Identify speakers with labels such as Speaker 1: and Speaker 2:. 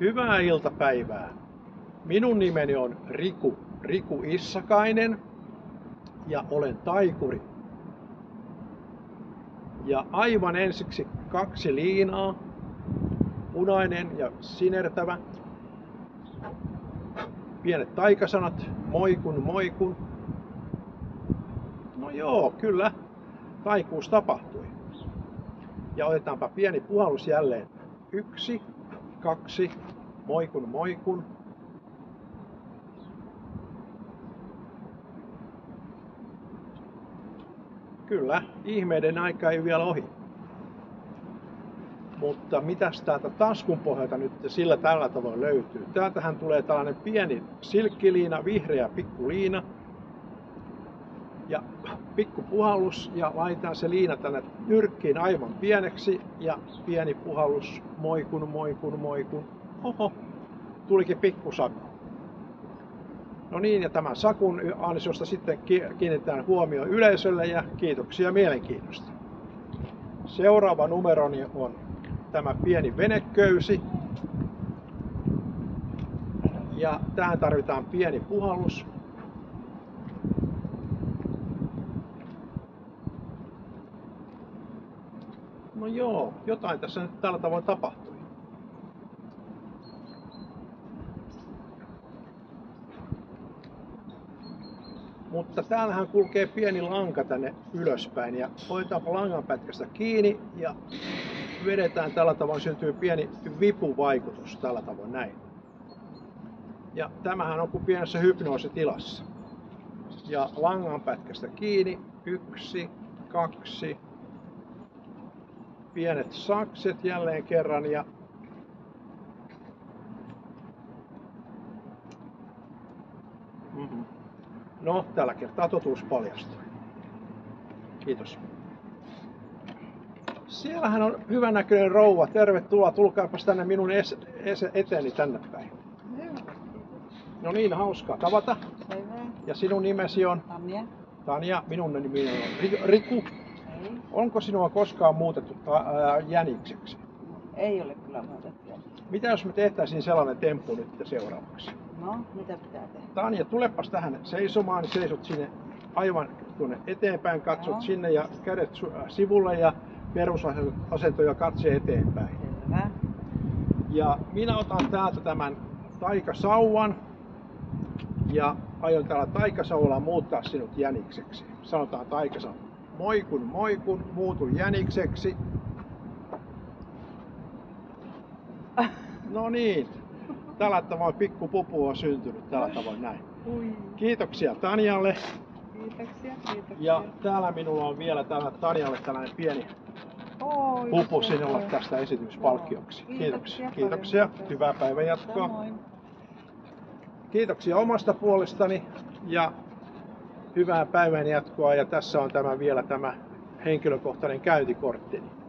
Speaker 1: Hyvää iltapäivää. Minun nimeni on Riku Issakainen ja olen taikuri. Ja aivan ensiksi 2 liinaa, punainen ja sinertävä. Pienet taikasanat, moikun. No joo, kyllä, taikuus tapahtui. Ja otetaanpa pieni puhallus jälleen. 1, 2, moikun. Kyllä, ihmeiden aika ei vielä ohi. Mutta mitäs täältä taskun pohjalta nyt sillä tällä tavoin löytyy? Täältähän tulee tällainen pieni silkkiliina, vihreä pikkuliina. Ja pikkupuhallus ja laitetaan se liina tänne nyrkkiin aivan pieneksi ja pieni puhallus, moikun. Oho, tulikin pikkusaku. No niin, ja tämän sakun ansiosta sitten kiinnitetään huomioon yleisölle ja kiitoksia mielenkiinnosta. Seuraava numeroni on tämä pieni veneköysi. Ja tähän tarvitaan pieni puhallus. No joo, jotain tässä nyt tällä tavoin tapahtui. Mutta täällähän kulkee pieni lanka tänne ylöspäin ja otetaanpa langanpätkästä kiinni ja vedetään tällä tavoin, syntyy pieni vipuvaikutus tällä tavoin näin. Ja tämähän on kuin pienessä hypnoositilassa. Ja langanpätkästä kiinni, 1, 2, pienet sakset jälleen kerran ja no, tällä kertaa totuus paljastui. Kiitos. Siellähän on hyvännäköinen rouva. Tervetuloa, tulkaapas tänne minun eteeni tänne päin. No niin, hauskaa tavata. Ja sinun nimesi on? Tanja, minun nimeni on Riku.
Speaker 2: Ei.
Speaker 1: Onko sinua koskaan muutettu jänikseksi?
Speaker 2: Ei ole kyllä muutettu jänikseksi.
Speaker 1: Mitä jos me tehtäisiin sellainen temppu nyt seuraavaksi?
Speaker 2: No, mitä pitää tehdä?
Speaker 1: Tanja, tulepas tähän seisomaan, niin seisot sinne aivan tuonne eteenpäin, katsot sinne ja kädet sivulle ja perusasento ja katse eteenpäin.
Speaker 2: Selvä.
Speaker 1: Ja minä otan täältä tämän taikasauvan ja aion tällä taikasauvalla muuttaa sinut jänikseksi. Sanotaan taikasauva. Moikun, muutu jänikseksi. No niin, tällä tavoin pikkupupu on syntynyt tällä tavoin näin. Kiitoksia Tanjalle.
Speaker 2: Kiitoksia.
Speaker 1: Ja täällä minulla on vielä Tanjalle tällainen pieni pupu sinulle tästä esityspalkkioksi. Kiitoksia. Hyvää päivänjatkoa.
Speaker 2: Samoin.
Speaker 1: Kiitoksia omasta puolestani ja hyvää päivänjatkoa. Ja tässä on vielä tämä henkilökohtainen käyntikorttini.